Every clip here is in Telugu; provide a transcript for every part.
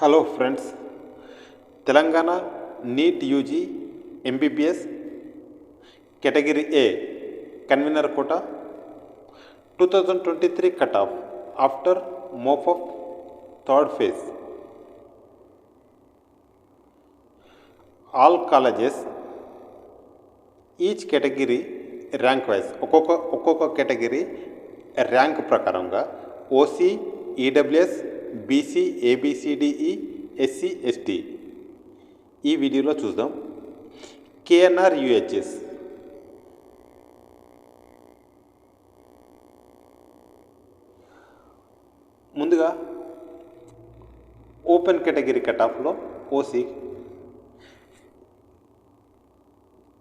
Hello friends, Telangana NEET UG MBBS category A convenor quota 2023 cut off after mop of third phase. All colleges each category rank wise ఒక్కొక్క కేటగిరీ ర్యాంక్ ప్రకారంగా OC, EWS, BC, A B C D E, SC, ST ఈ వీడియోలో చూద్దాం. కేఎన్ఆర్ యూహెచ్ఎస్ ముందుగా ఓపెన్ కేటగిరీ కట్ ఆఫ్లో ఓసీ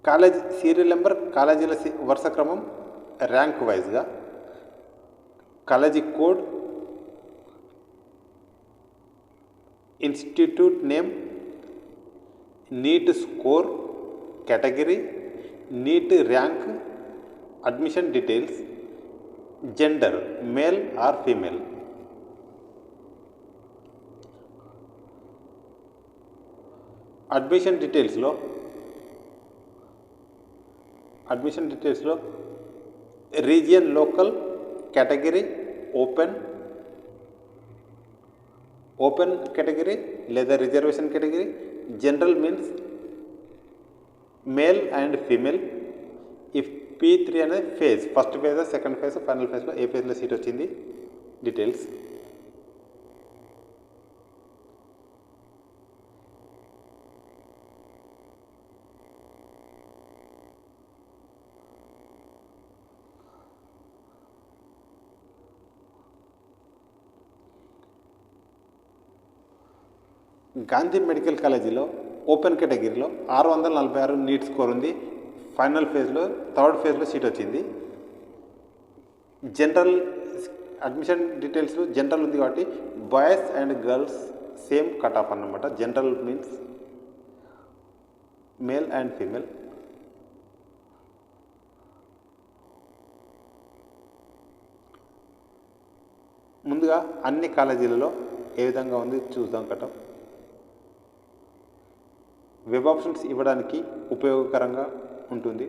కాలేజ్ సీరియల్ నెంబర్, కాలేజీల వరుస క్రమం, ర్యాంక్ వైజ్గా college code, institute name, NEET score, category, NEET rank, admission details, gender male or female. Admission డీటెయిల్స్లో region, local, category open category లేదా reservation category, general means male and female. If P3 అనేది phase, first phase, second phase, final ఫేజ్లో ఏ ఫేజ్లో సీట్ వచ్చింది డీటెయిల్స్. గాంధీ మెడికల్ కాలేజీలో ఓపెన్ కేటగిరీలో 646 నీట్ స్కోర్ ఉంది. ఫైనల్ ఫేజ్లో థర్డ్ ఫేజ్లో సీట్ వచ్చింది. జనరల్ అడ్మిషన్ డీటెయిల్స్ జనరల్ ఉంది కాబట్టి boys and girls same cut off అన్నమాట. General means male and female. ముందుగా అన్ని కాలేజీలలో ఏ విధంగా ఉంది చూద్దాం. కట్ ఆఫ్ వెబ్ ఆప్షన్స్ ఇవ్వడానికి ఉపయోగకరంగా ఉంటుంది.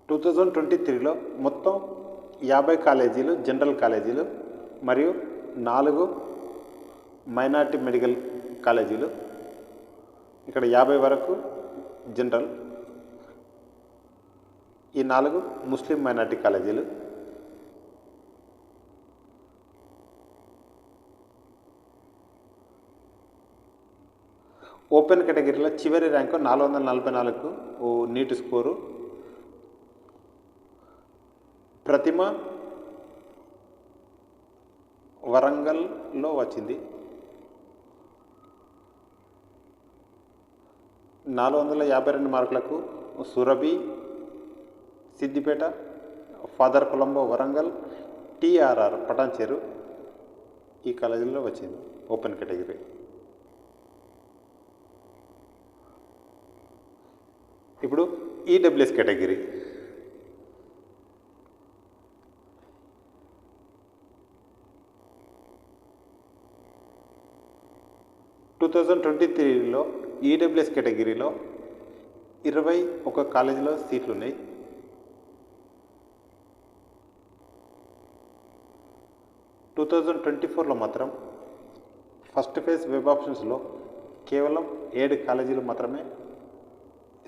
టూ 2023లో మొత్తం 50 కాలేజీలు జనరల్ కాలేజీలు మరియు 4 మైనార్టీ మెడికల్ కాలేజీలు. ఇక్కడ 50 వరకు జనరల్, ఈ 4 ముస్లిం మైనార్టీ కాలేజీలు. ఓపెన్ కేటగిరీలో చివరి ర్యాంకు 444 నీట్ స్కోరు. ప్రతిమ వరంగల్లో వచ్చింది. 452 మార్కులకు Surabhi Siddipet, Father Colombo Warangal, TRR Patancheru ఈ కాలేజీలో వచ్చింది ఓపెన్ కేటగిరీ. ఇప్పుడు ఈడబ్ల్యూఎస్ కేటగిరీ టూ 2023లో ఈడబ్ల్యూఎస్ కేటగిరీలో 21 కాలేజీలో సీట్లు ఉన్నాయి. 2024లో మాత్రం ఫస్ట్ ఫేజ్ వెబ్ ఆప్షన్స్లో కేవలం 7 కాలేజీలు మాత్రమే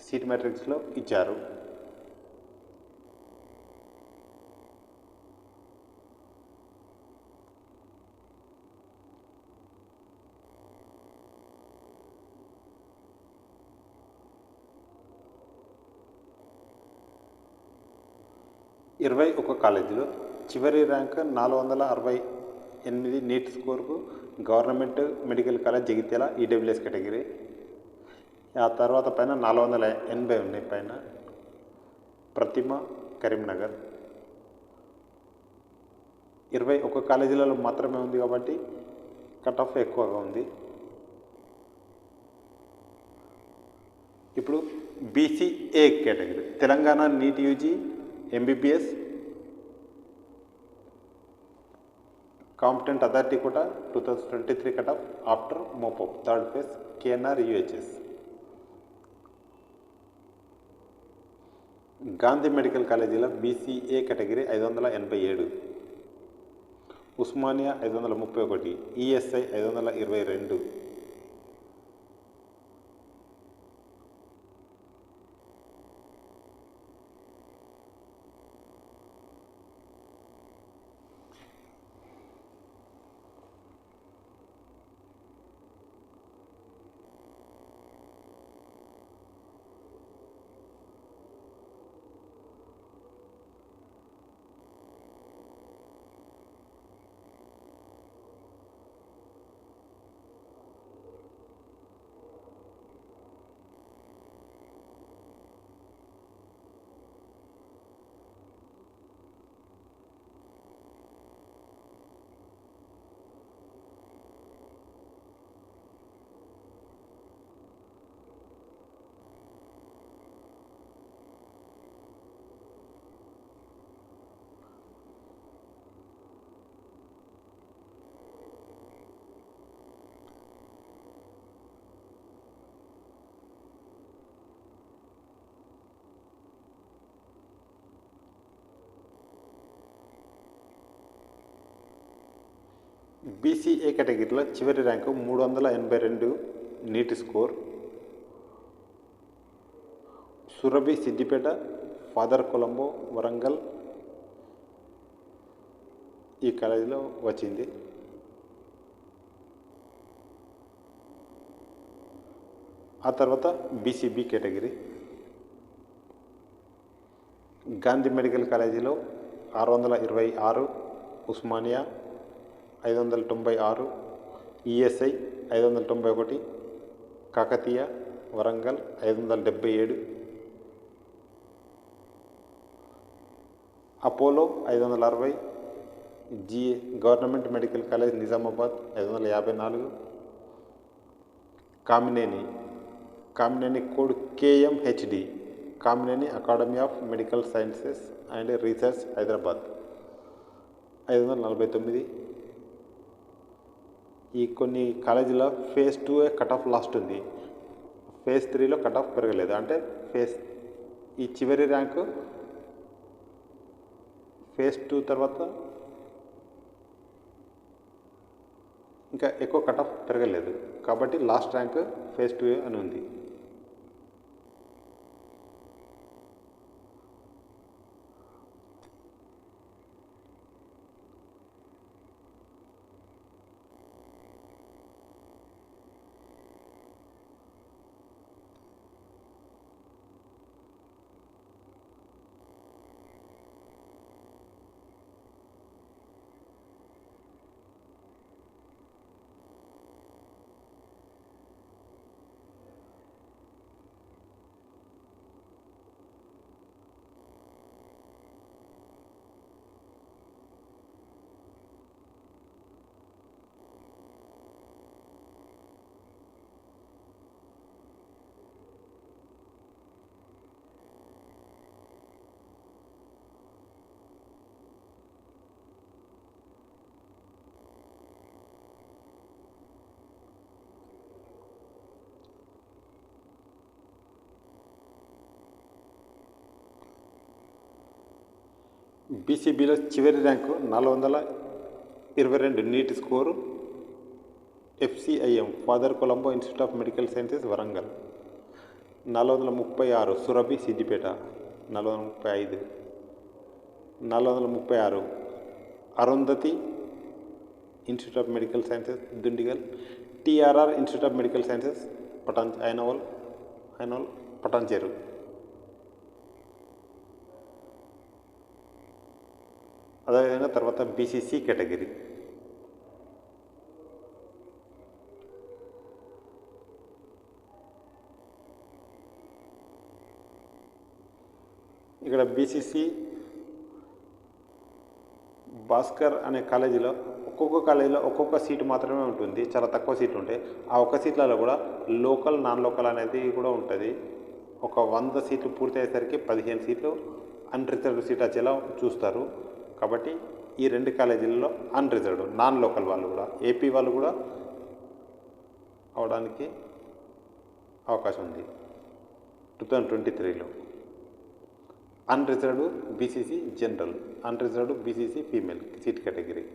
సీట్ మ్యాట్రిక్స్లో ఇచ్చారు. ఇరవై ఒక కాలేజీలో చివరి ర్యాంక్ 468 నీట్ స్కోర్కు government medical college Jagtial EWS category. ఆ తర్వాత పైన 480 ఉన్నాయి. పైన ప్రతిమ కరీంనగర్. 21 కాలేజీలలో మాత్రమే ఉంది కాబట్టి కట్ ఆఫ్ ఎక్కువగా ఉంది. ఇప్పుడు BCA category Telangana NEET UG MBBS competent authority కూడా 2023 cut off after mop up third phase KNR UHS. Gandhi medical కాలేజీలో BCA category 587, Osmania 531, ESI 522. BCA కేటగిరీలో చివరి rank 382 NEET score. Surabhi Siddipet, Father Colombo Warangal ఈ కాలేజీలో వచ్చింది. ఆ తర్వాత బీసీబీ కేటగిరీ గాంధీ మెడికల్ కాలేజీలో 626, Osmania 596, ESI 591, Kakatiya Warangal 577, Apollo 560, GA government medical college Nizamabad 554, Kamineni code KMHD Kamineni academy of medical sciences and research Hyderabad 549. ఈ కొన్ని కాలేజీలో ఫేజ్ 2 కట్ ఆఫ్ లాస్ట్ ఉంది. ఫేజ్ 3లో కట్ ఆఫ్ పెరగలేదు. అంటే ఈ చివరి ర్యాంకు ఫేజ్ 2 తర్వాత ఇంకా ఎక్కువ కట్ ఆఫ్ పెరగలేదు కాబట్టి లాస్ట్ ర్యాంక్ ఫేజ్ 2 అని ఉంది. బీసీబీలో చివరి rank 22 NEET score FCIM Father Colombo institute of medical sciences Warangal. 436 Surabhi Siddipet. 435 436 Arundhati institute of medical sciences Dundigal. TRR institute of medical sciences Ainol Patancheru. అదేవిధంగా తర్వాత BCC కేటగిరీ. ఇక్కడ BCC భాస్కర్ అనే కాలేజీలో ఒక్కొక్క కాలేజీలో ఒక్కొక్క సీటు మాత్రమే ఉంటుంది, చాలా తక్కువ సీట్లు ఉంటాయి. ఆ ఒక్క సీట్లలో కూడా లోకల్ నాన్ లోకల్ అనేది కూడా ఉంటుంది. ఒక 100 సీట్లు పూర్తి అయ్యేసరికి 15 సీట్లు అన్రిజర్వ్డ్ సీట్ వచ్చేలా చూస్తారు. కాబట్టి ఈ 2 కాలేజీలలో అన్రిజర్వ్డ్ నాన్ లోకల్ వాళ్ళు కూడా AP వాళ్ళు కూడా అవడానికి అవకాశం ఉంది 2023లో. Unreserved BCC general, unreserved BCC female seat category.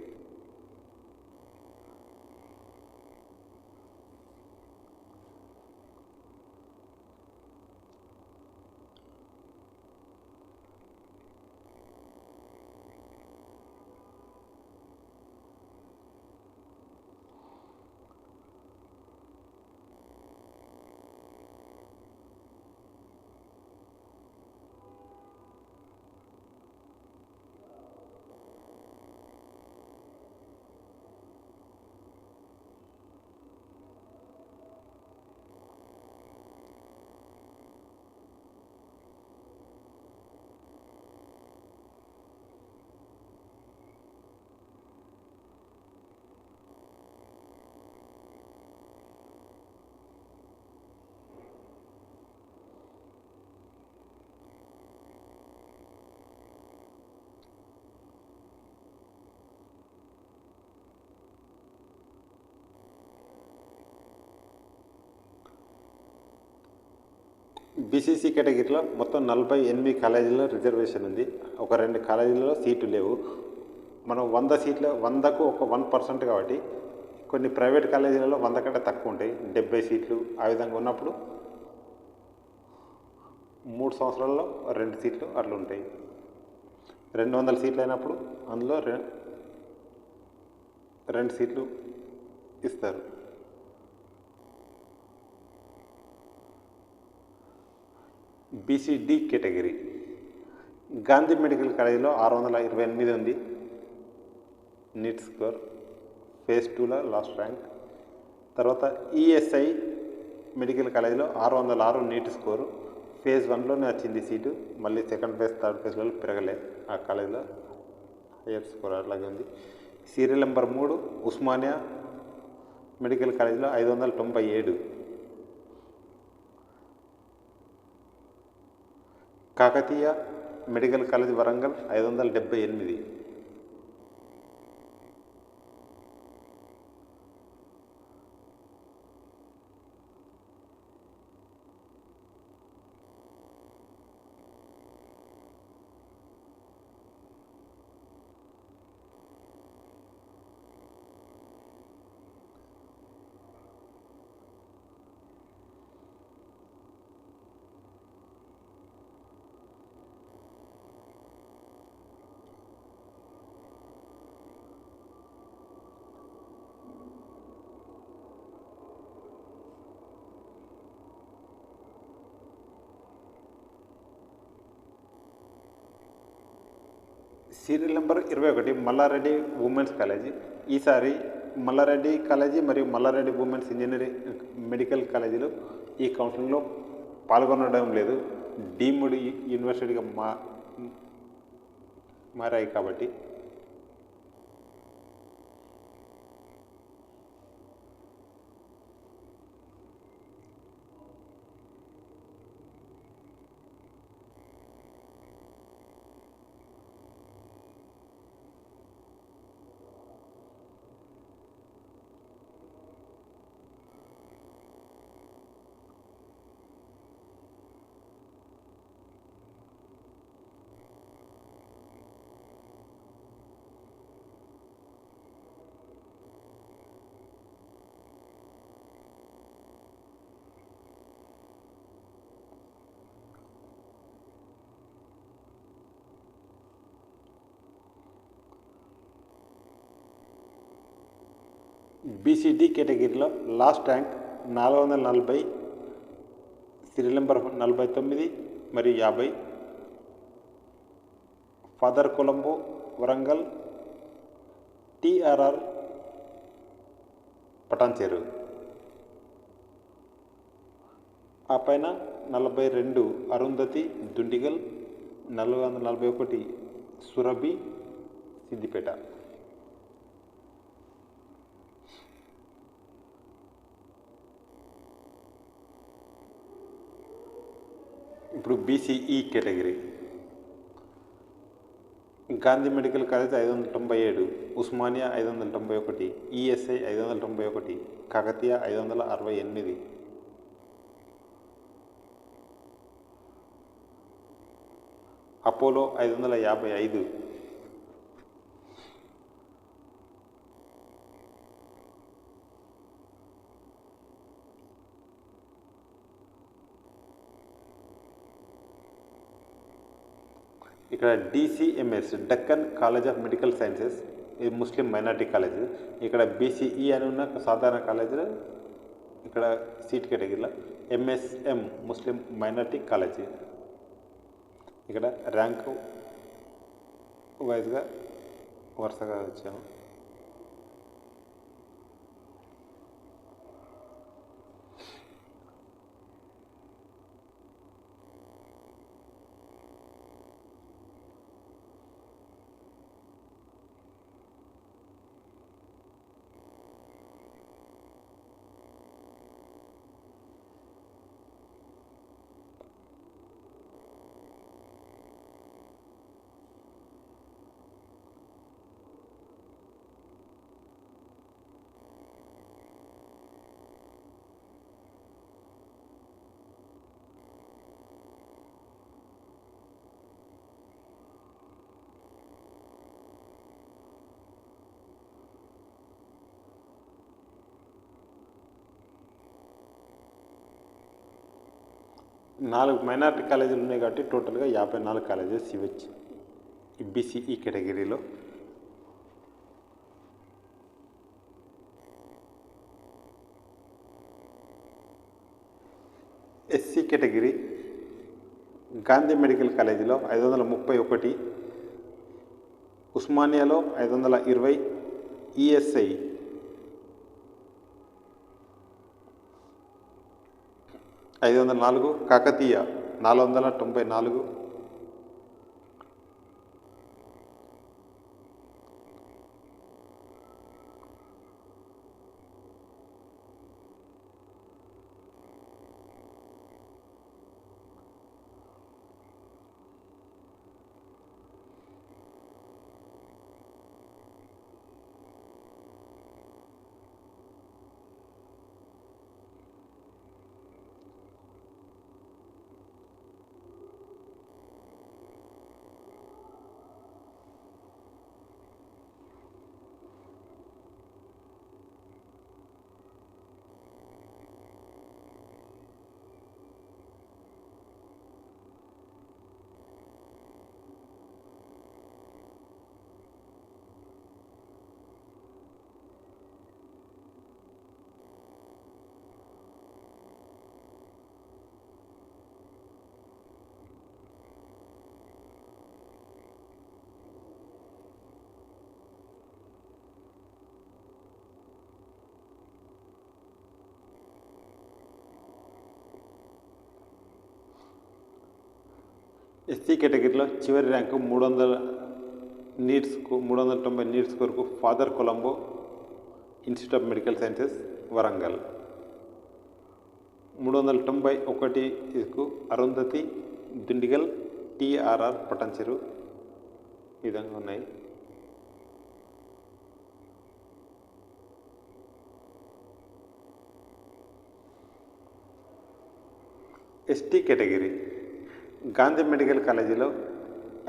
BCC కేటగిరీలో మొత్తం 48 కాలేజీల్లో రిజర్వేషన్ ఉంది. ఒక 2 కాలేజీలలో సీట్లు లేవు. మనం 100 సీట్లు 100కు ఒక 1% కాబట్టి కొన్ని ప్రైవేట్ కాలేజీలలో 100 కంటే తక్కువ ఉంటాయి, 70 సీట్లు ఆ విధంగా ఉన్నప్పుడు 3 సంవత్సరాల్లో 2 సీట్లు అట్లా ఉంటాయి. 200 సీట్లు అయినప్పుడు అందులో 2 సీట్లు ఇస్తారు. BCD కేటగిరీ గాంధీ మెడికల్ కాలేజీలో 628 ఉంది నీట్ స్కోర్, ఫేజ్ 2లో లాస్ట్ ర్యాంక్. తర్వాత ESI మెడికల్ కాలేజీలో 606 నీట్ స్కోరు, ఫేజ్ 1లోనే వచ్చింది సీటు, మళ్ళీ సెకండ్ ఫేజ్ థర్డ్ ఫేజ్లో పెరగలే ఆ కాలేజీలో, హైయర్ స్కోర్ అలాగే ఉంది. సీరియల్ నెంబర్ 3 ఉస్మానియా మెడికల్ కాలేజీలో 597, Kakatiya medical college Warangal 578. Serial number 21 Mallareddy women's college. ఈసారి మల్లారెడ్డి కాలేజీ మరియు మల్లారెడ్డి ఉమెన్స్ ఇంజనీరింగ్ మెడికల్ కాలేజీలు ఈ కౌన్సిలింగ్లో పాల్గొనడం లేదు, డీమ్డ్ యూనివర్సిటీగా మారాయి కాబట్టి. బీసీడీ కేటగిరీలో లాస్ట్ ర్యాంక్ 440, సీరియల్ నెంబర్ 49 మరియు 50. Father Colombo Warangal, TRR Patancheru. ఆ పైన 42 అరుంధతి దుండిగల్, 441 సురభి సిద్దిపేట. ఇప్పుడు BCE category Gandhi medical college 597, Osmania 591, ESI 591, Kakatiya 568, Apollo 555, ఇక్కడ DCMS Deccan college of medical sciences, ఇది ముస్లిం మైనార్టీ కాలేజ్. ఇక్కడ బీసీఈ అని ఉన్న సాధారణ కాలేజీలో ఇక్కడ సీట్ కేటగిరీలో ఎంఎస్ఎం ముస్లిం మైనార్టీ కాలేజీ. ఇక్కడ ర్యాంకు వైజ్గా వరుసగా వచ్చాము. నాలుగు మైనారిటీ కాలేజీలు ఉన్నాయి కాబట్టి టోటల్గా 54 కాలేజెస్ ఇవ్వచ్చు బీసీఈ కేటగిరీలో. ఎస్సీ కేటగిరీ గాంధీ మెడికల్ కాలేజీలో 531, ఉస్మానియాలో 520, ఈఎస్ఐ 504, కాకతీయ 494, ఎస్సీ కేటగిరీలో చివరి ర్యాంకు 390 నీట్స్ కొరకు Father Colombo institute of medical sciences Warangal. 391కు అరుంధతి దుండిగల్, టీఆర్ఆర్ పటాన్చెరు. ఈ విధంగా ఉన్నాయి. ఎస్టీ కేటగిరీ గాంధీ మెడికల్ కాలేజీలో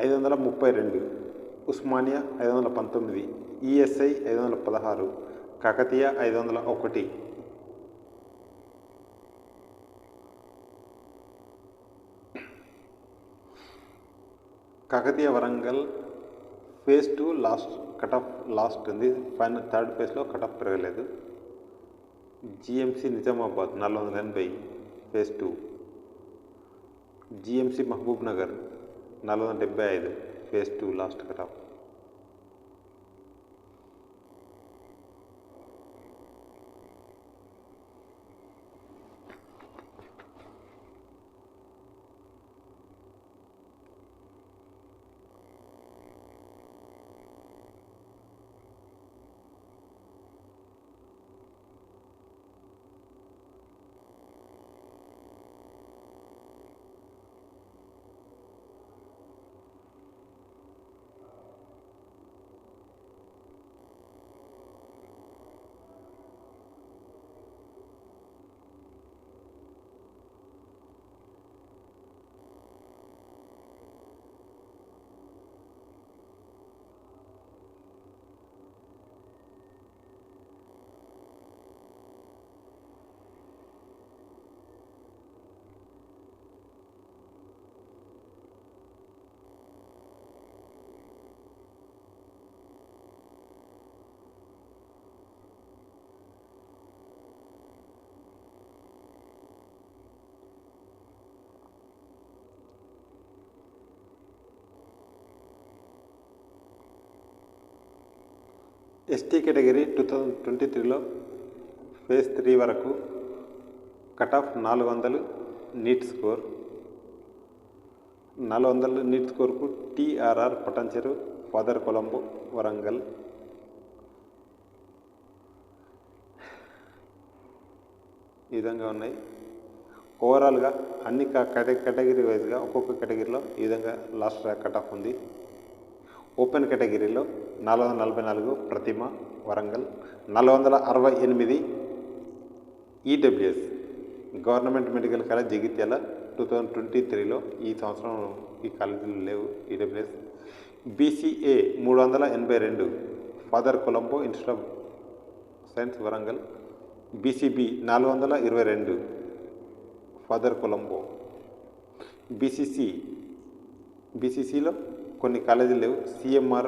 532, Osmania 519, ESI 516, Kakatiya 501, Kakatiya Warangal phase 2 last cut off last ఉంది. ఫైనల్ థర్డ్ ఫేజ్లో కట్ ఆఫ్ పెరగలేదు. GMC Nizamabad 480 phase 2, GMC Mahabub Nagar 475 phase 2 last cut off. ST category 2023లో ఫేజ్ 3 వరకు cut off 400 neat score. 400 NEET స్కోర్కు TRR Patancheru, Father Colombo Warangal. ఈ విధంగా ఉన్నాయి. ఓవరాల్గా అన్ని కేటగిరీ వైజ్గా ఒక్కొక్క కేటగిరీలో ఈ విధంగా లాస్ట్ ర్యాంక్ కట్ ఆఫ్ ఉంది. ఓపెన్ కేటగిరీలో 444 Prathima Warangal, 468 EWS government medical college Jagtial 2023లో. ఈ సంవత్సరం ఈ కాలేజీలు లేవు EWS. BCA 382 Father Colombo institute of science Warangal. BCB 422 Father Colombo. బీసీసీలో కొన్ని కాలేజీలు లేవు, సిఎంఆర్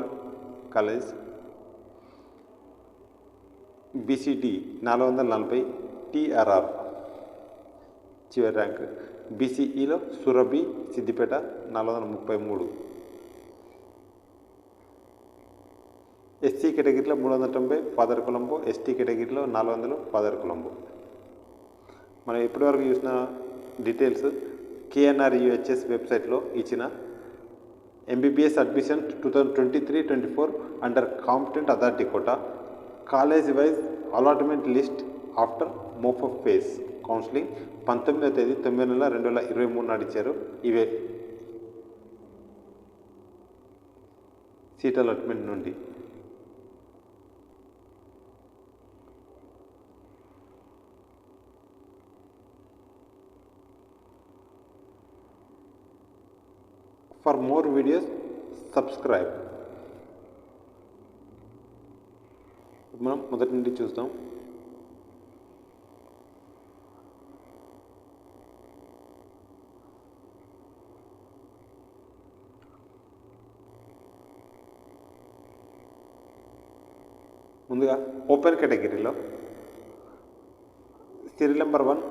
కాలేజ్. బీసీడీ 440 టీఆర్ఆర్ చివరి ర్యాంక్. బీసీఈలో సురభి సిద్దిపేట 433. ఎస్సీ కేటగిరీలో 390 ఫాదర్ కొలంబో, ఎస్టీ కేటగిరీలో 400 ఫాదర్ కొలంబో. మనం ఇప్పటివరకు చూసిన డీటెయిల్స్ కేఎన్ఆర్ యూహెచ్ఎస్ వెబ్సైట్లో ఇచ్చిన MBBS admission 2023-24 under competent authority quota, college wise allotment list after MOPA phase counseling 19వ తేదీ 9వ నెల 2023 నాడు ఇచ్చారు. ఇవే సీట్ అలాట్మెంట్ నుండి. For more videos, subscribe. మనం మొదటి నుండి చూస్తాం. ముందుగా ఓపెన్ కేటగిరీలో serial number 1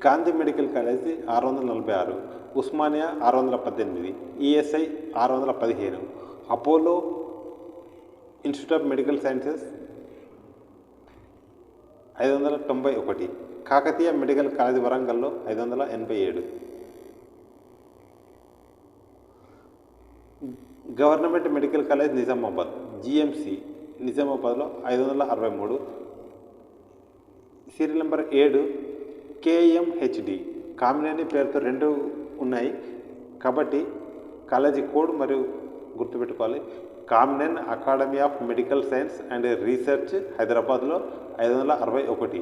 Gandhi medical college 646, Osmania 618, ESI 615, Apollo institute of medical sciences 591, Kakatiya medical college వరంగల్లో 587, government medical college Nizamabad GMC నిజామాబాద్లో 563. సీరియల్ నెంబర్ 7 కేఎంహెచ్డి కామినేని పేరుతో 2 ఉన్నాయి కాబట్టి కాలేజీ కోడ్ మరియు గుర్తుపెట్టుకోవాలి. Kamineni academy of medical science and research హైదరాబాద్లో 561.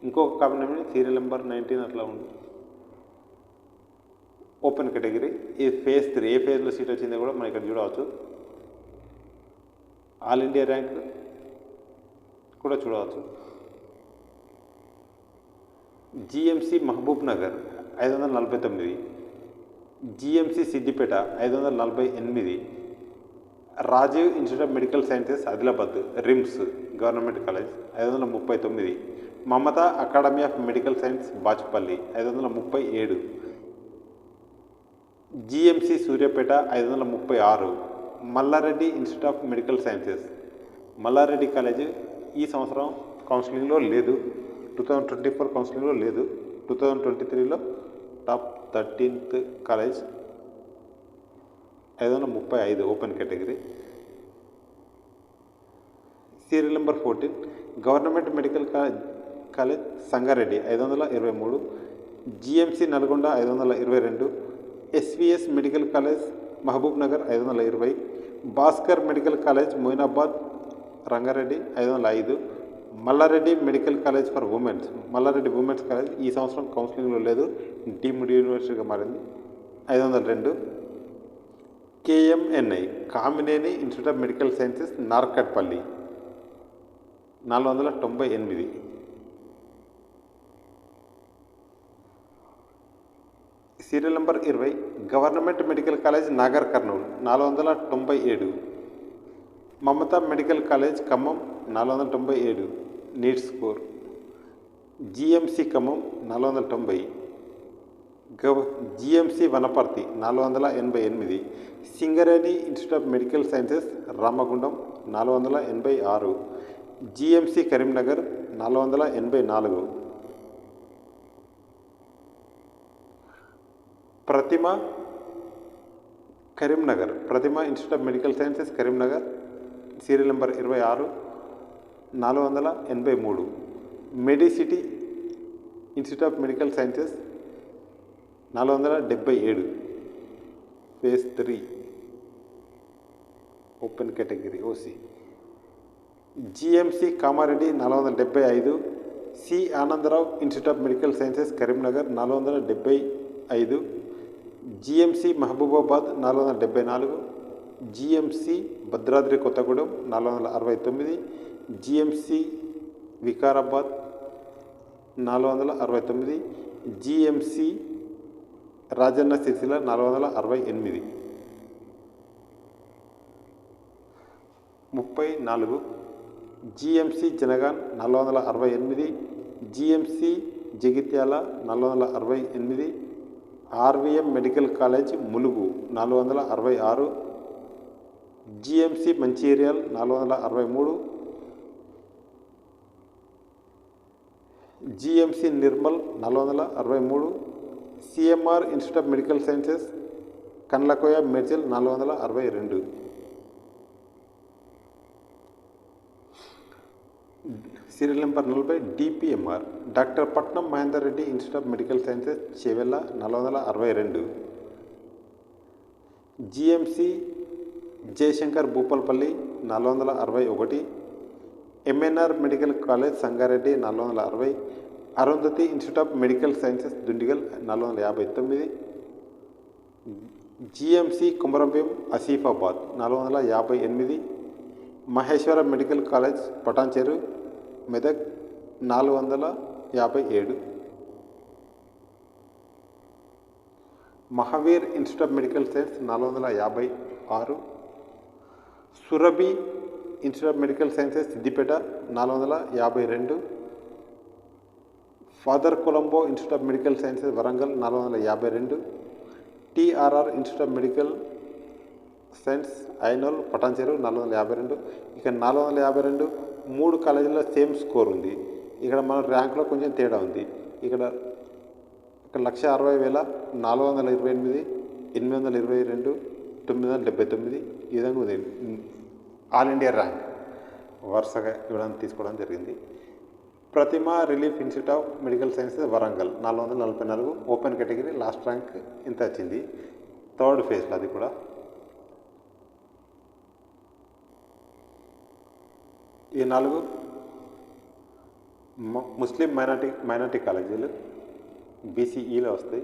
ఇంకొక కామినేని సీరియల్ నెంబర్ 19 అట్లా ఉంది. ఓపెన్ కేటగిరీ ఈ ఫేజ్ 3 ఏ ఫేజ్లో సీట్ వచ్చిందో కూడా మనం ఇక్కడ చూడవచ్చు. ఆల్ ఇండియా ర్యాంక్ కూడా చూడవచ్చు. GMC Mahabubnagar 549, GMC Siddipet 548, Rajiv institute of medical sciences Adilabad RIMS government college 539. Mamata academy of medical science Bachupally 537. GMC Suryapet 536. Malla Reddy institute of medical sciences Malla Reddy college ఈ సంవత్సరం కౌన్సిలింగ్లో లేదు, 2024 కౌన్సిలింగ్లో లేదు, 2023లో top 13th college 535 open category. Serial number 14 government medical college Sangareddy 523. GMC Nalgonda 522. SVS medical college Mahabubnagar 520. Bhaskar medical college Moinabad Rangareddy 505. Malla Reddy medical college for women's Malla Reddy women's college ఈ సంవత్సరం కౌన్సిలింగ్లో లేదు, డీమ్డ్ యూనివర్సిటీగా మారింది 502. KMNI Kamineni institute of medical sciences Narketpally 498. Serial number 20 government medical college Nagarkurnool 497. Mamata medical college Khammam 497 NEET score. GMC Khammam 490. GMC Wanaparthy 488. Singareni institute of medical sciences Ramagundam 486. GMC Karimnagar 484. Prathima institute of medical sciences Karimnagar serial number 26 483. Medicity institute of medical sciences 477 phase 3 open category OC. GMC Kamareddy 475. C Anandarao institute of medical sciences Karimnagar 475. GMC Mahabubabad 474. GMC Bhadradri Kothagudem 469. GMC Vikarabad 469. GMC Rajanna Sircilla 468. 34. GMC Jangaon 468. GMC Jagtial 468. RVM medical college Mulugu 466. GMC Mancherial 463. GMC Nirmal 463. CMR institute of medical sciences Kandlakoya Medchal 462. Serial number 40 DPMR doctor Patnam Mahender Reddy institute of medical sciences Chevella 462. GMC Jayashankar Bhupalpally 461. MNR medical college Sangareddy 460. Arundhati institute of medical sciences Dundigal 459. GMC Kumaram Bheem Asifabad 458. Maheshwara medical college Patancheru Medak 457. Mahavir institute of medical science 456. Surabhi institute of medical sciences Siddipet 452. Father Colombo institute of medical sciences Warangal 452. TRR institute of medical science Ainol Patancheru 452. ఇక 452 3 కాలేజీల్లో సేమ్ స్కోర్ ఉంది. ఇక్కడ మన ర్యాంకులో కొంచెం తేడా ఉంది. ఇక్కడ 1,60,428, 822, 979 ఈ విధంగా ఉంది. ఆల్ ఇండియా ర్యాంక్ వరుసగా ఇవ్వడం తీసుకోవడం జరిగింది. Prathima relief institute of medical sciences Warangal 444 open category. Last rank ఇంత వచ్చింది, థర్డ్ ఫేజ్లో. అది కూడా ఈ 4 ముస్లిం మైనార్టీ కాలేజీలు బీసీఈలో వస్తాయి.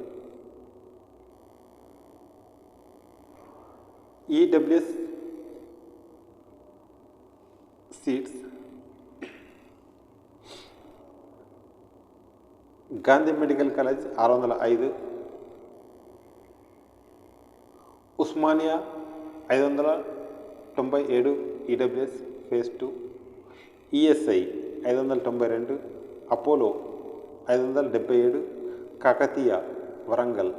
EWS seats Gandhi medical college 605. Osmania 97 EWS phase 2, ESI 592, Apollo 577, Kakatiya Warangal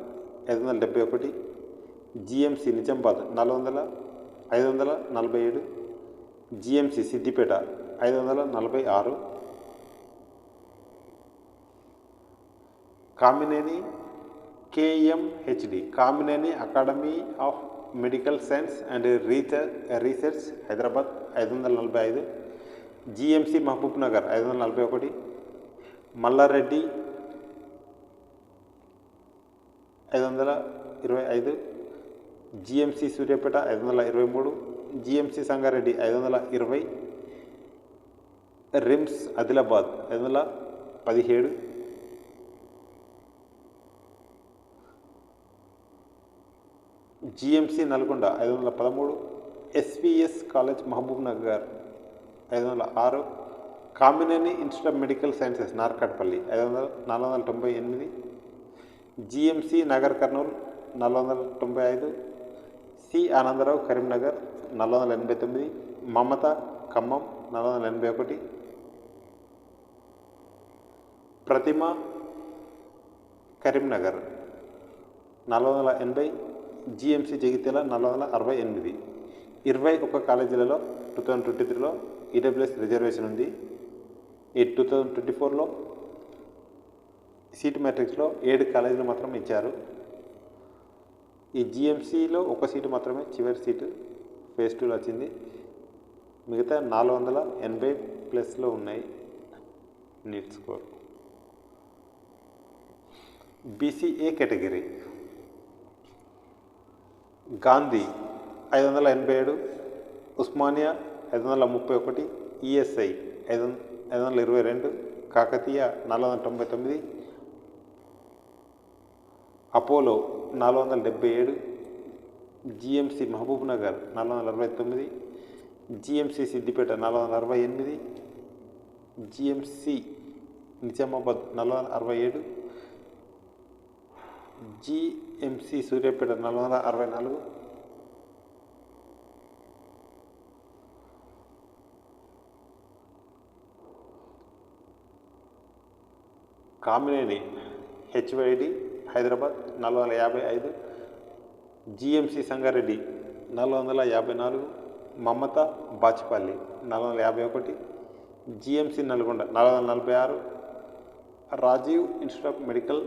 571, GMC Nizamabad 547, GMC Siddipet 546, Kamineni KMHD Kamineni academy of medical science and research Hyderabad 545, GMC Mahabubnagar 541, Malla Reddy 525, GMC Suryapet 523, GMC Sangareddy 520, RIMS Adilabad 517, GMC Nalgonda 513, SVS college Mahabubnagar 506, Kamineni institute of medical sciences Narketpally 498, GMC Nagar Kurnool 495, C Anandarao Karimnagar 489, Mamata Khammam 481, Pratima Karimnagar 480, GMC Jagtial 468. 21 కాలేజీలలో 2023లో ఈడబ్ల్యూఎస్ రిజర్వేషన్ ఉంది. ఈ 2024లో సీట్ మ్యాట్రిక్స్లో 7 కాలేజీలు మాత్రం ఇచ్చారు. ఈ జిఎంసిలో ఒక సీటు మాత్రమే చివరి సీటు ఫేజ్ 2లో వచ్చింది. మిగతా 480+ ఉన్నాయి NEET score. BCA category Gandhi 587, Osmania 531, ESI 522, Kakatiya 499, Apollo 477, GMC Mahabubnagar 469, GMC Siddipet 468, GMC Nizamabad 467, GMC Suryapet 464, Kamineni HYD Hyderabad 455, GMC Sangareddy 454, Mamata Bachupally 451, GMC Nalgonda 446, Rajiv institute of medical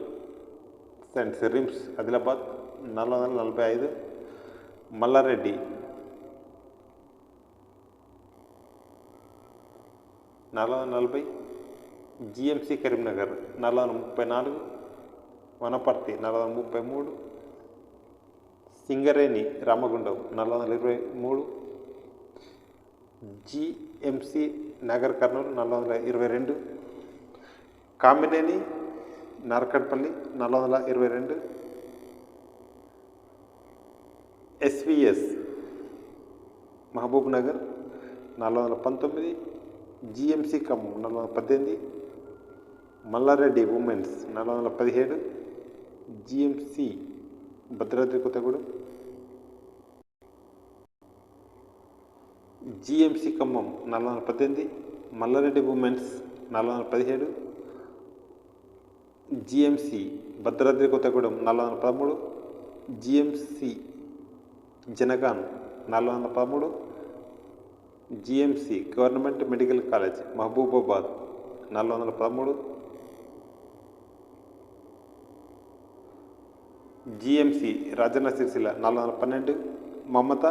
science RIMS Adilabad 445, Mallareddy 440, GMC Karimnagar 434, Wanaparthy 433, Singareni Ramagundam 423, GMC Nagarkurnool 422, Kamineni Narketpally 422, SVS Mahabub Nagar 419, GMC Khammam 418, Mallareddy women's 417, GMC Bhadradri Kothagudem, GMC Khammam 418, Mallareddy women's 417, GMC Bhadradri Kothagudem 413, GMC Jangaon 413, GMC government medical college Mahabubabad 413, GMC Rajanna Sircilla 412, Mamata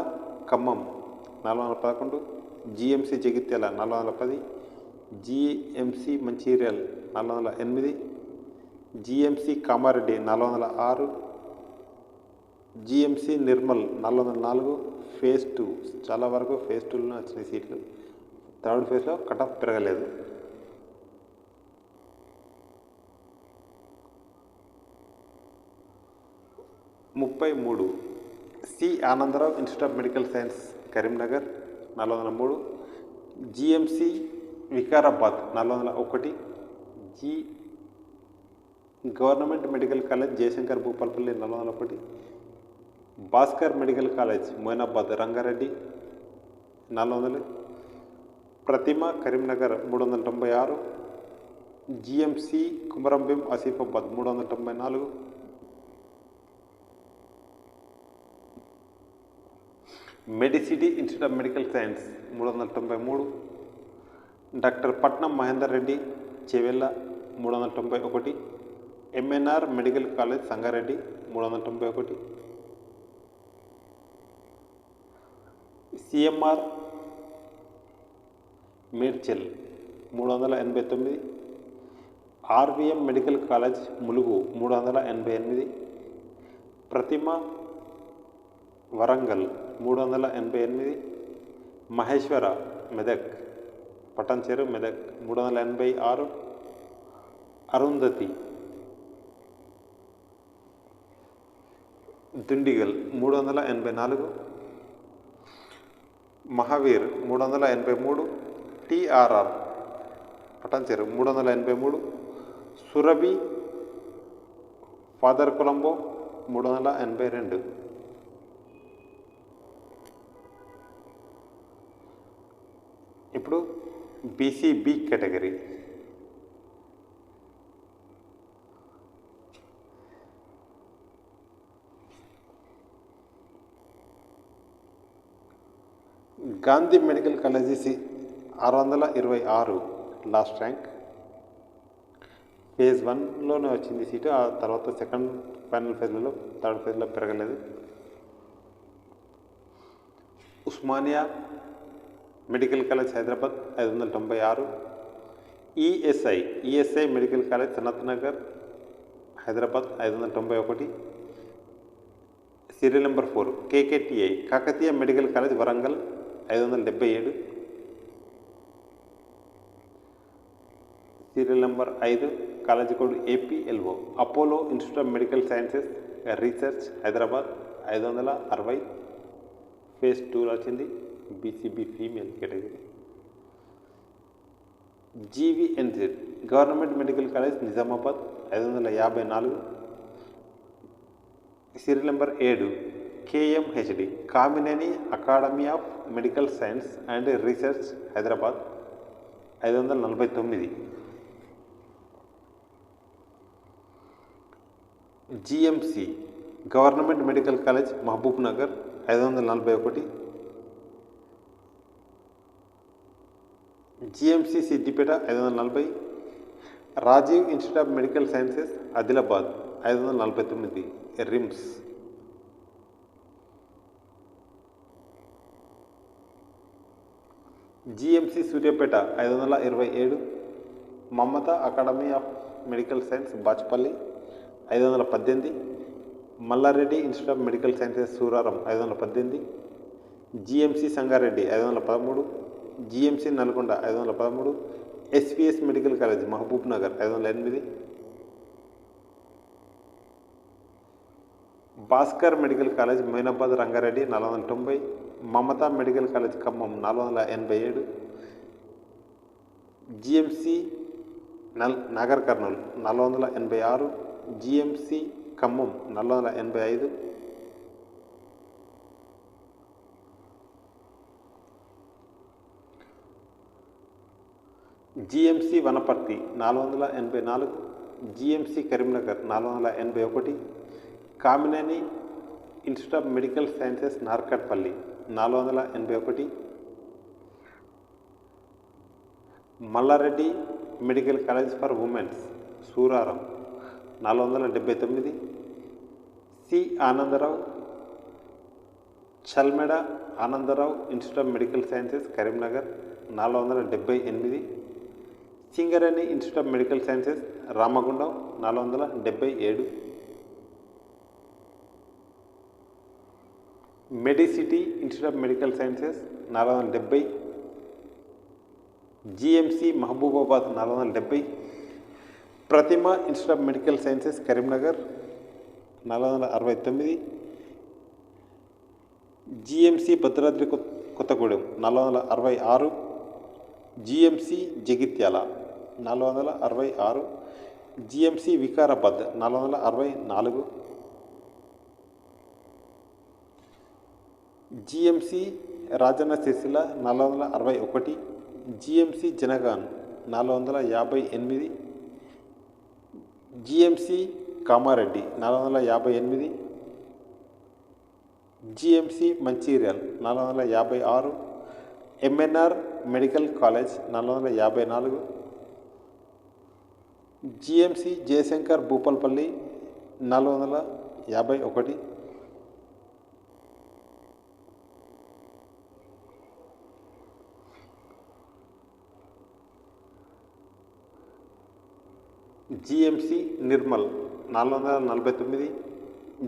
Khammam 411, GMC Jagtial 410, GMC Mancherial 408, GMC Kamareddy 406, GMC Nirmal 404. Phase 2 చాలా వరకు ఫేజ్ 2లోనే వచ్చినాయి సీట్లు. థర్డ్ ఫేజ్లో కట్ ఆఫ్ పెరగలేదు. (33) C Anandarao institute of medical science Karimnagar 403, GMC Vikarabad 401, G government medical college Jayashankar Bhupalpally 401, Bhaskar medical college Moinabad Rangareddy 400. Pratima Karimnagar 396. GMC Kumaram Bheem Asifabad 394. MediCiti institute of medical science 393. Doctor Patnam Mahender Reddy Chevella 391. MNR medical college Sangareddy 391. CMR Medchal 389. RVM medical college Mulugu 388. Pratima Warangal 388. Maheshwara Medak Patancheru Medak 386. Arundhati Dundigal 384. Mahavir 383. TRR Patancheru 383. Surabhi father Colombo 382. ఇప్పుడు BCB category. Gandhi medical college 626 last rank. Phase 1లోనే వచ్చింది సీటు, ఆ తర్వాత సెకండ్ ఫైనల్ ఫేజ్లలో థర్డ్ ఫేజ్లో పెరగలేదు. Osmania medical college Hyderabad 596. ESI medical college Sanath Nagar Hyderabad 591. Serial number 4 KKTI Kakatiya medical college Warangal 577. Serial number 5 college code APLO Apollo institute of medical sciences research Hyderabad 560. Phase 2లో వచ్చింది BCB female category. GVNZ government medical college Nizamabad 554. Serial number 7 KMHD Kamineni academy of medical science and research Hyderabad 549. GMC government medical college Mahabubnagar 541. GMC Siddipet 540. Rajiv institute of medical sciences Adilabad 549. RIMS. GMC Suryapet 527. Mamata academy of medical science Bachupally 518. Mallareddy institute of medical sciences Suraram 518. GMC Sangareddy 513. GMC Nalgonda 513. SVS medical college Mahabubnagar 508. Bhaskar medical college Moinabad Rangareddy 490. Mamata medical college Khammam 487. GMC Nagarkurnool 486. GMC Khammam 485. GMC Wanaparthy 484. GMC Karimnagar 481. Kamineni institute of medical sciences Narketpally 481. Mallareddy medical college for women's Suraram 479. C Anandarao Chalmeda Anandarao institute of medical sciences Karimnagar 478. Singareni institute of medical sciences Ramagundam 477. Medicity institute of medical sciences 470. GMC Mahabubabad 470. Prathima institute of medical sciences Karimnagar 469. GMC Bhadradri Kothagudem 466. GMC Jagtial 466. GMC Vikarabad 464. GMC Rajanna Sircilla 461, GMC Jangaon 458, GMC Kamareddy 458, GMC Mancherial 456, MNR medical college 454, GMC Jayashankar Bhupalpally 451, GMC Nirmal 449,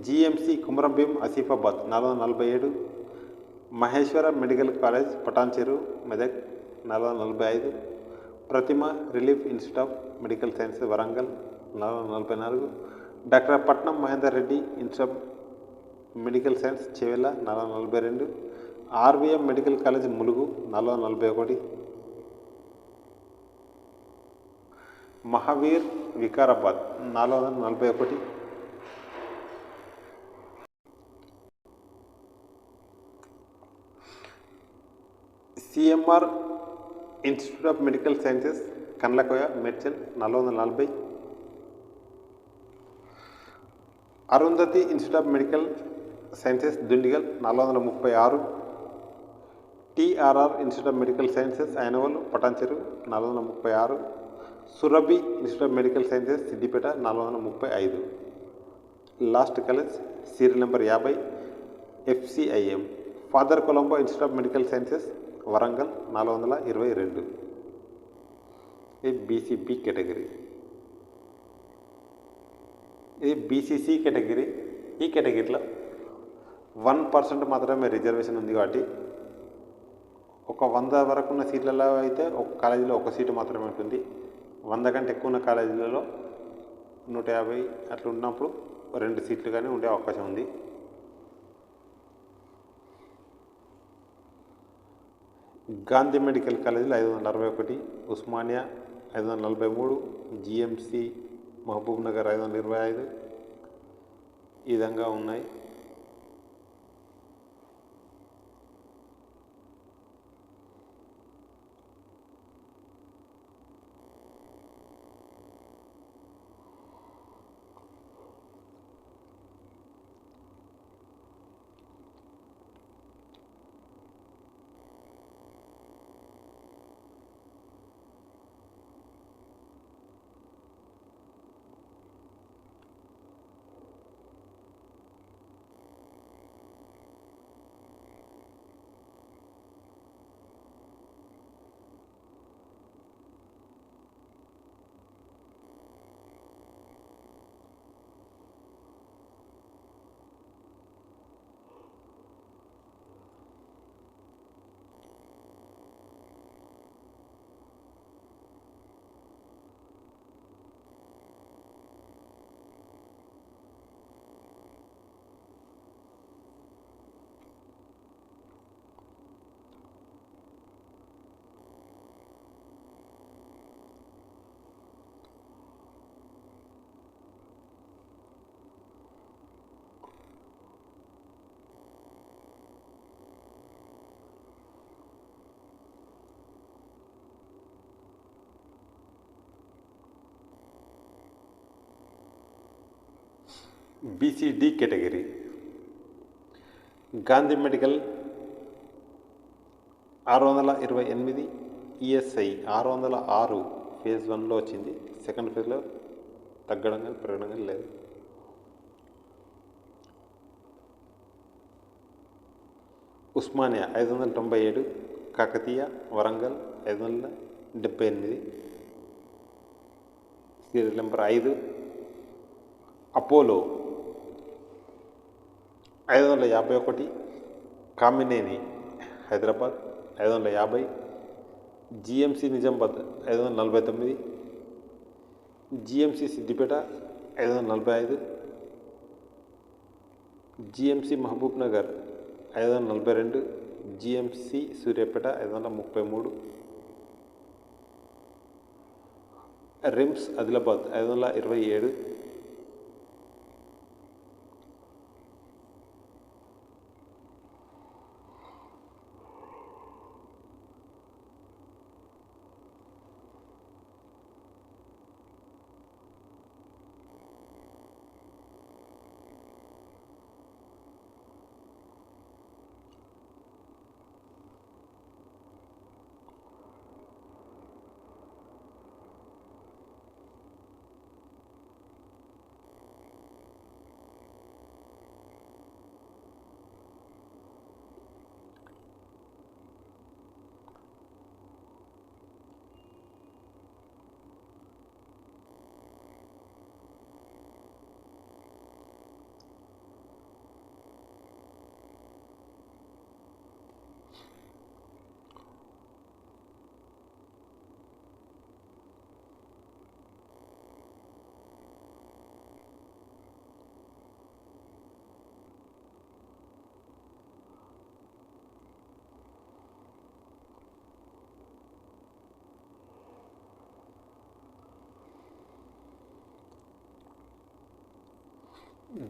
GMC Kumaram Bheem Asifabad 447, Maheshwara medical college Patancheru Medak 445, Pratima relief institute of medical science Warangal 444, doctor Patnam Mahender Reddy institute of medical science Chevella 442, RVM medical college Mulugu 441, Mahavir Vikarabad 441, CMR institute of medical sciences Kandlakoya Medchal 440, Arundhati institute of medical sciences Dundigal 436, TRR institute of medical sciences Inole Patancheru 436, Surabhi institute of medical sciences Siddipet 435. Last college serial number 50, FCIM father Colombo institute of medical sciences Warangal 422. ఇది బీసీబీ కేటగిరీ. ఇది బీసీసీ కేటగిరీ. ఈ కేటగిరీలో 1% మాత్రమే రిజర్వేషన్ ఉంది కాబట్టి ఒక 100 వరకు ఉన్న సీట్లలో అయితే ఒక కాలేజీలో ఒక సీటు మాత్రమే ఉంటుంది. 100 కంటే ఎక్కువ ఉన్న కాలేజీలలో 150 అట్లా ఉన్నప్పుడు 2 సీట్లు కానీ ఉండే అవకాశం ఉంది. గాంధీ మెడికల్ కాలేజీలో 561, ఉస్మానియా 543, జిఎంసి మహబూబ్ నగర్ 525 ఈ విధంగా ఉన్నాయి. BCD category Gandhi medical 628, ESI 606 phase 1లో వచ్చింది. సెకండ్ ఫేజ్లో తగ్గడం కానీ పెరగడం కానీ లేదు. Osmania 597, Kakatiya Warangal 578, serial number 5, Apollo 551, Kamineni Hyderabad 550, GMC Nizamabad 549, GMC Siddipet 545, GMC Mahbubnagar 542, GMC Suryapet 533, RIMS Adilabad 527,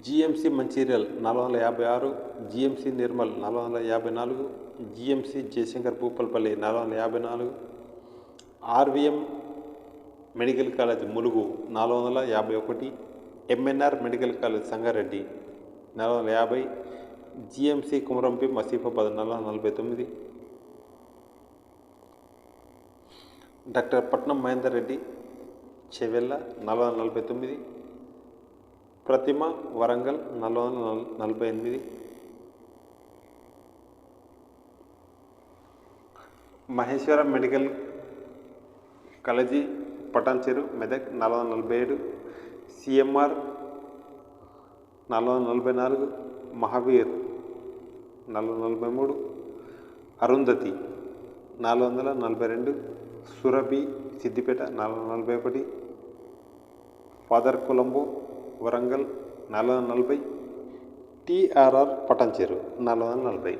GMC Mancherial 456, GMC Nirmal 454, GMC Jayashankar Bhupalpally 454, RVM medical college Mulugu 451, MNR medical college Sangareddy 450, GMC Komaram Bheem Asifabad 449, doctor Patnam Mahender Reddy Chevella 449, Pratima Warangal 448, Maheshwaram medical college Patancheru Medak 447, CMR 444, Mahavir 443, Arundhati 442, Surabhi Siddipet 441, father Colombo Warangal 440, TRR Patancheru 440.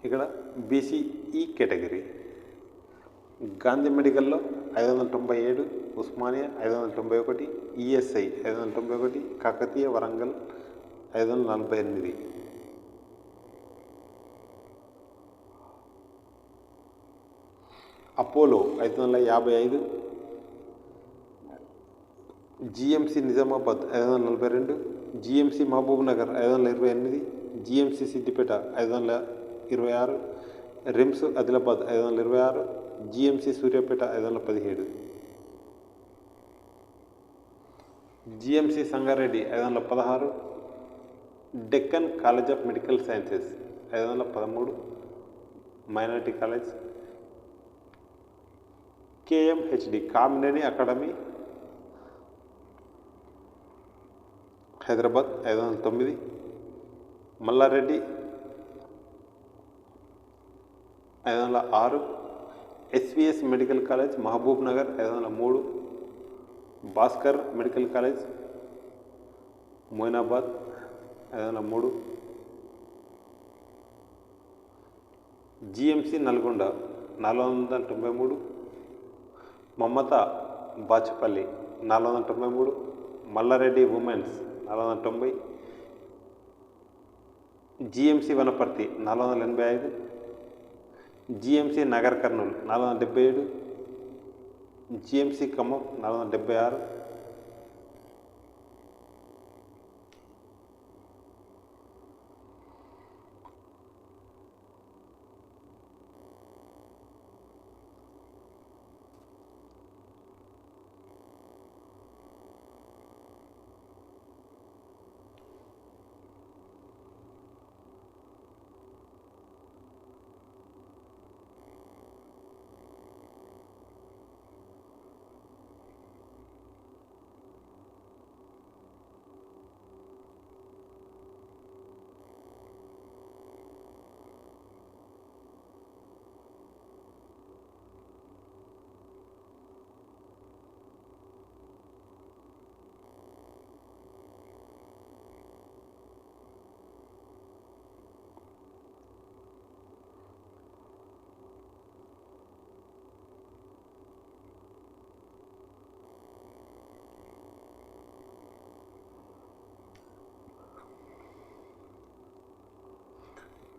ఇక్కడ బీసీఈ కేటగిరీ గాంధీ మెడికల్లో 597, Osmania 591, ESI 591, Kakatiya Warangal 548. Apollo 555, GMC Nizamabad 542, GMC Mahbubnagar 528, GMC Siddipet 526, RIMS Adilabad 526, GMC Suryapet 517, GMC Sangareddy 516, Deccan college of medical sciences 513, minority college, KMHD Kamineni academy Hyderabad 509, Mallareddy 506, SVS medical college Mahbubnagar 503, Bhaskar medical college Moinabad 503, GMC Nalgonda 493, Mamata Bachupally 493, Mallareddy women's 490, GMC Wanaparthy 485, GMC Nagarkurnool 477, GMC Khammam 476,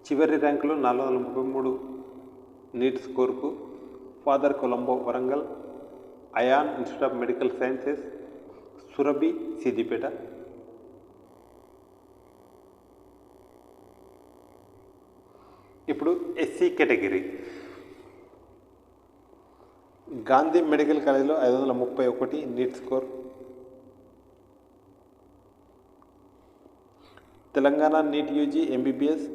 చివరి ర్యాంకులో 433 నీట్ స్కోర్కు father Colombo Warangal, Ayaan institute of medical sciences Surabhi Siddipet. ఇప్పుడు ఎస్సీ కేటగిరీ గాంధీ మెడికల్ కాలేజీలో 531 NEET score, Telangana NEET UG MBBS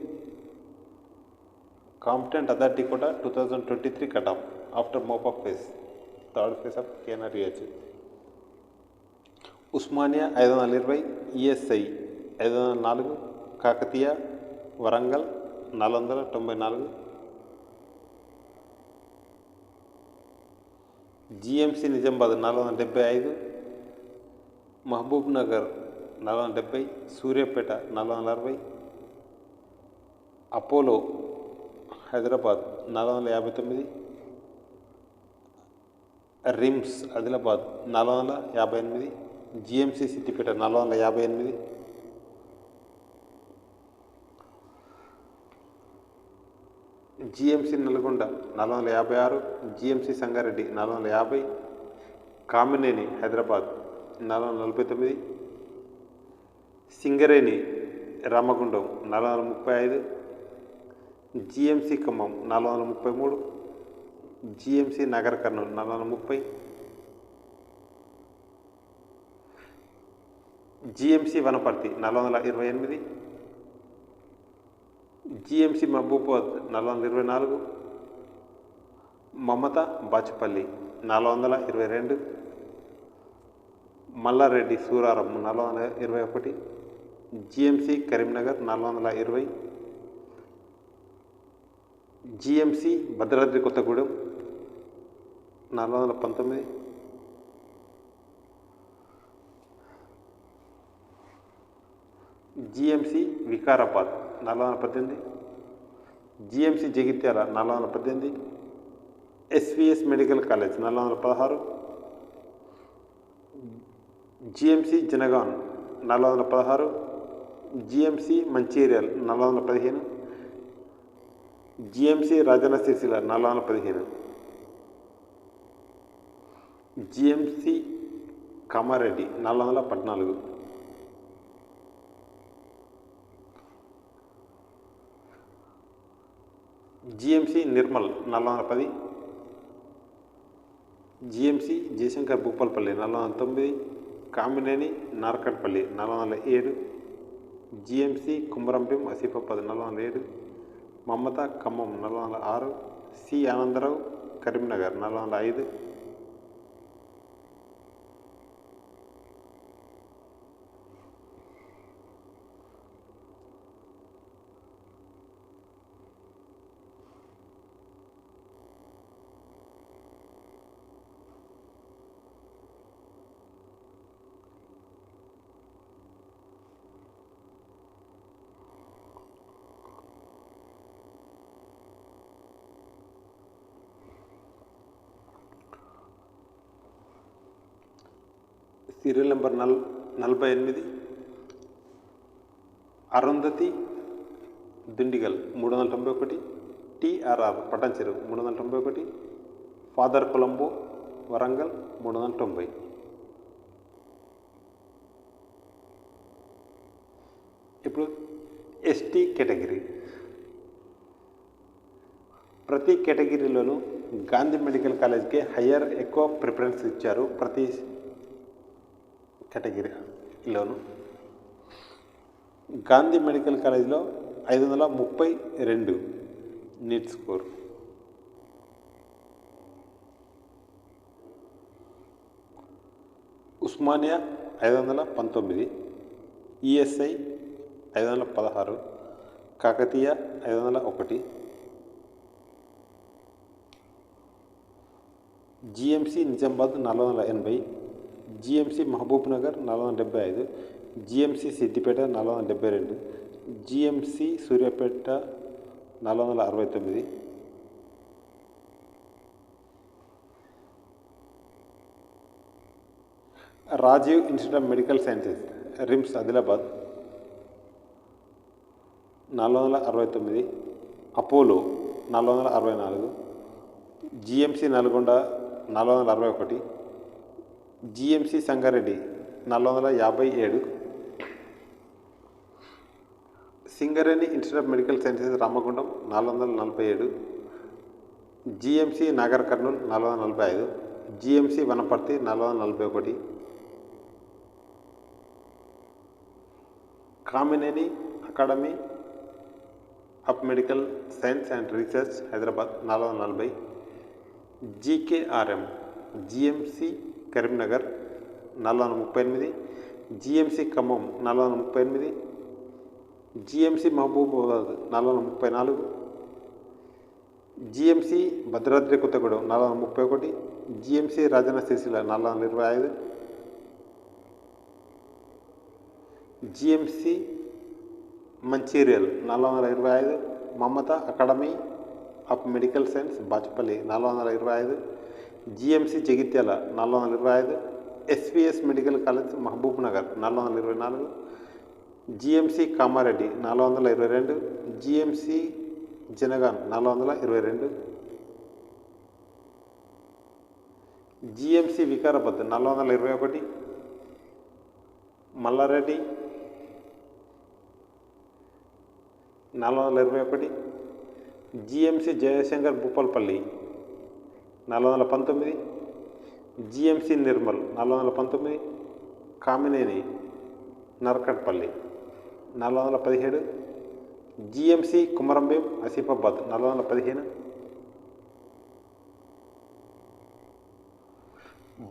competent authority quota 2023 cut off after mop off phase, third phase of KNRUHS. Osmania 520, ESI 504, Kakatiya Warangal 494, GMC Nizamabad 475, Mahbubnagar 470, Suryapet 440, Apollo Hyderabad 459, RIMS Adilabad 458, GMC Siddipet 458, GMC Nalgonda 456, GMC Sangareddy 450, Kamineni Hyderabad 449, Singareni Ramagundam 435, GMC Khammam 433, GMC Nagarkurnool 430, GMC Wanaparthy 428, GMC Mahabubabad 424, Mamata Bachupally 422, Mallareddy Suraram 421, GMC Karimnagar 420, GMC Bhadradri Kothagudem 419, GMC Vikarabad 418, GMC Jagtial 418, SVS medical college 416, GMC Jangaon 416, GMC Mancherial 415, GMC Rajanna Sircilla 415, GMC Kamareddy 414, GMC Nirmal 410, GMC Jayashankar Bhupalpally 409, Kamineni Narketpally 407, GMC Kumaram Bheem Asifabad 407, Mamata Khammam 406, C Anandarao Karimnagar 405, serial number 48, Arundhati Dundigal 391, TRR Patancheru 391, father Colombo Warangal 390. ఇప్పుడు ఎస్టీ కేటగిరీ. ప్రతి కేటగిరీలోనూ గాంధీ మెడికల్ కాలేజ్కి ఎక్కువ ప్రిఫరెన్స్ ఇచ్చారు. ప్రతి కేటగిరీలోను గాంధీ మెడికల్ కాలేజ్లో 532 NEET score, Osmania 519, ESI 516, Kakatiya 501, GMC Nizamabad 480, GMC Mahabub Nagar 475, GMC Siddipet 472, GMC Suryapet 469, Rajiv institute of medical sciences RIMS Adilabad 469, Apollo 464, GMC Nalgonda 461, GMC Sangareddy 457, Singareni institute of medical sciences Ramagundam 447, GMC Nagarkurnool 445, GMC Wanaparthy 441, Kamineni academy of medical science and research Hyderabad 440, GKRM GMC Karimnagar 438, GMC Khammam 438, GMC Mahabubabad 434, GMC Bhadradri Kothagudem 431, GMC Rajanna Sircilla 425, GMC Mancherial 425, Mamata academy of medical science Bachupally 425, GMC Jagtial 425, SVS medical college Mahbubnagar 424, GMC Kamareddy 422, GMC Jangaon 422, GMC Vikarabad 421, Mallareddy 421, GMC Jayashankar Bhupalpally 419, GMC Nirmal 419, Kamineni Narketpally 417, GMC Kumaram Bheem Asifabad 415,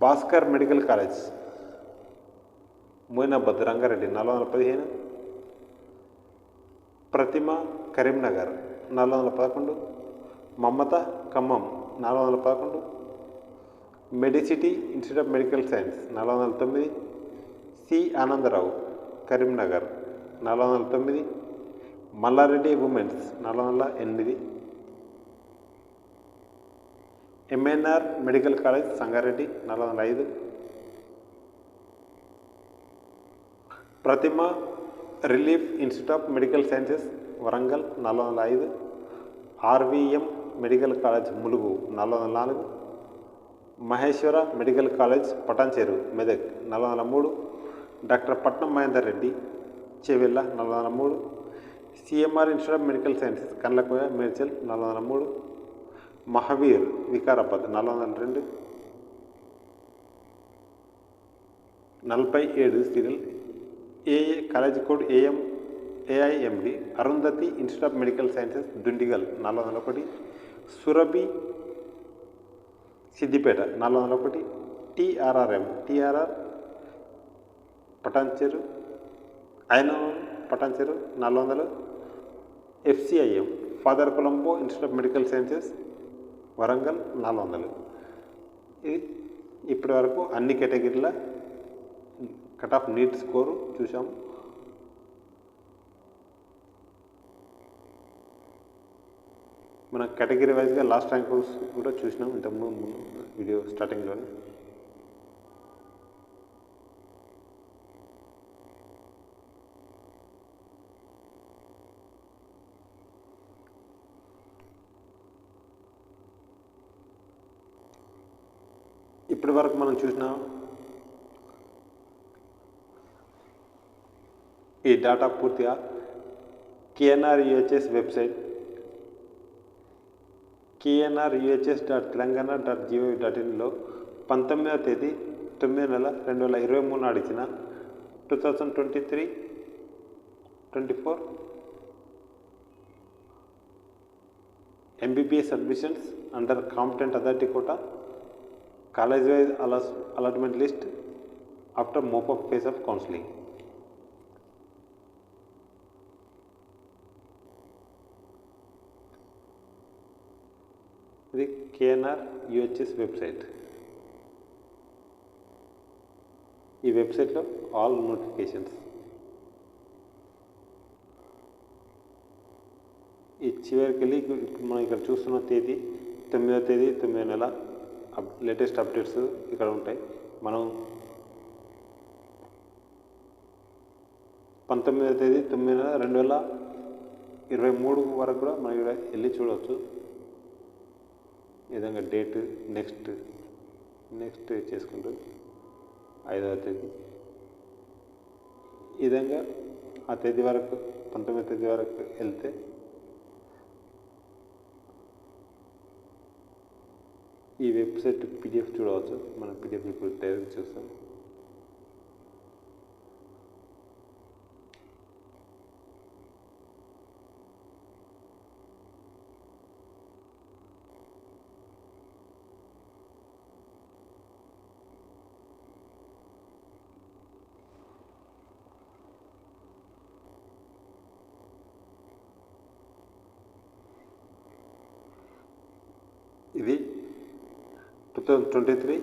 Bhaskar medical college Moinabad Rangareddy 415, Pratima Karimnagar 411, Mamata Khammam 411, MediCiti institute of medical science 409, C Anandarao Karimnagar 409, Mallareddy women's 408, MNR medical college Sangareddy 405, Pratima relief institute of medical sciences Warangal 405, RVM medical college Mulugu 404, Maheshwara medical college Patancheru Medak 403, doctor Patnam Mahender Reddy Chevella 403, CMR institute of medical sciences Kandlakoya Medchal 403, Mahavir Vikarabad 402, 47 serial AA college code AIMD Arundhati institute of medical sciences Dundigal 401, Surabhi Siddipet 401, TRR Patancheru ఐనోన్ Patancheru 400, FCIM father Colombo institute of medical sciences Warangal 400. ఇది ఇప్పటి వరకు అన్ని కేటగిరీల కట్ ఆఫ్ నీట్ స్కోరు చూసాం. మన కేటగిరీ వైజ్గా లాస్ట్ ర్యాంక్ కూడా చూసినాం ఇంతకుముందు వీడియో స్టార్టింగ్లోనే. ఇప్పటి వరకు మనం చూసిన ఈ డేటా పూర్తిగా KNR-UHS వెబ్సైట్ knruhs.telangana.gov.inలో 19వ తేదీ 9వ నెల 2023 నాడు ఇచ్చిన 2023-24 MBBS admissions under competent authority quota college wise allotment list after mop up phase of counselling. ఇది KNR-UHS వెబ్సైట్. ఈ వెబ్సైట్లో ఆల్ నోటిఫికేషన్స్ ఈ చివరికి వెళ్ళి మనం ఇక్కడ చూస్తున్న తేదీ 9వ తేదీ 9వ నెల లేటెస్ట్ అప్డేట్స్ ఇక్కడ ఉంటాయి. మనం 19వ తేదీ 9వ నెల 2023 వరకు కూడా మనం ఇక్కడ వెళ్ళి చూడవచ్చు. ఈ విధంగా డేట్ నెక్స్ట్ చేసుకుంటూ 5వ తేదీ ఈ విధంగా ఆ తేదీ వరకు 19వ తేదీ వరకు వెళ్తే ఈ వెబ్సైట్ PDF చూడవచ్చు. మనం PDF ఇప్పుడు డైరెక్ట్ చూస్తాం. ఇది 2023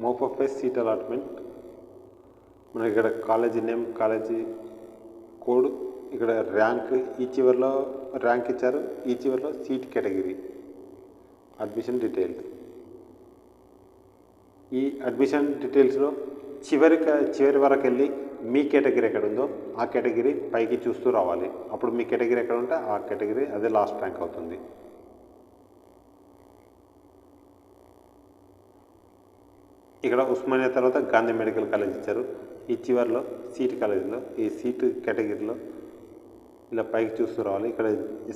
మోప్-అప్ ఫేజ్ సీట్ అలాట్మెంట్. మనకి ఇక్కడ కాలేజీ నేమ్, కాలేజీ కోడ్, ఇక్కడ ర్యాంక్, ఈ చివరిలో ర్యాంక్ ఇచ్చారు, ఈ చివరిలో సీట్ కేటగిరీ, అడ్మిషన్ డీటెయిల్స్. ఈ అడ్మిషన్ డీటెయిల్స్లో చివరి వరకు వెళ్ళి మీ కేటగిరీ ఎక్కడ ఉందో ఆ కేటగిరీ పైకి చూస్తూ రావాలి. అప్పుడు మీ కేటగిరీ ఎక్కడ ఉంటే ఆ కేటగిరీ అదే లాస్ట్ ర్యాంక్ అవుతుంది. ఇక్కడ ఉస్మానియా తర్వాత గాంధీ మెడికల్ కాలేజ్ ఇచ్చారు. ఈ చివరిలో సీట్ కాలేజీలో ఈ సీటు కేటగిరీలో ఇలా పైకి చూస్తూ రావాలి. ఇక్కడ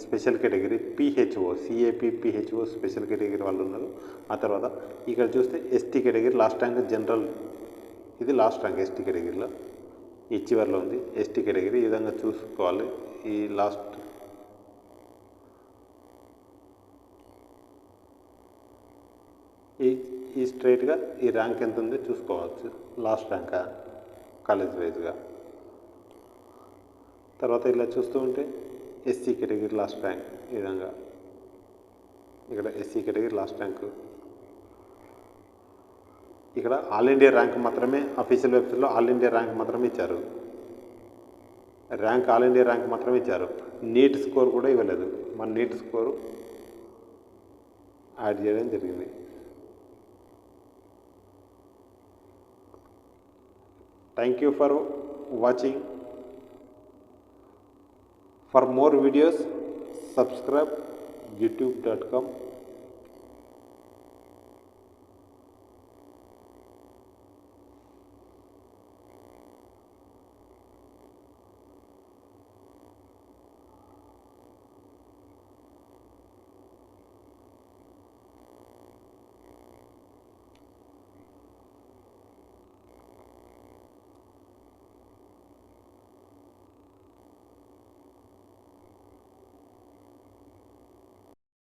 special category PHO CAP PHO special category వాళ్ళు ఉన్నారు. ఆ తర్వాత ఇక్కడ చూస్తే ST category last rank general, ఇది లాస్ట్ ర్యాంక్ ఎస్టీ కేటగిరీలో ఈ చివరిలో ఉంది ఎస్టీ కేటగిరీ. ఈ విధంగా చూసుకోవాలి. ఈ లాస్ట్ ఈ స్ట్రైట్గా ఈ ర్యాంక్ ఎంత ఉందో చూసుకోవచ్చు, లాస్ట్ ర్యాంక్ కాలేజ్ వైజ్గా. తర్వాత ఇలా చూస్తూ ఉంటే ఎస్సీ కేటగిరీ లాస్ట్ ర్యాంక్, ఈ విధంగా ఇక్కడ ఎస్సీ కేటగిరీ లాస్ట్ ర్యాంకు. ఇక్కడ ఆల్ ఇండియా ర్యాంక్ మాత్రమే అఫీషియల్ వెబ్సైట్లో ఆల్ ఇండియా ర్యాంక్ మాత్రమే ఇచ్చారు. ఆల్ ఇండియా ర్యాంక్ మాత్రమే ఇచ్చారు. నీట్ స్కోర్ కూడా ఇవ్వలేదు. మన నీట్ స్కోరు యాడ్ చేయడం జరిగింది. Thank you for watching. For more videos, subscribe youtube.com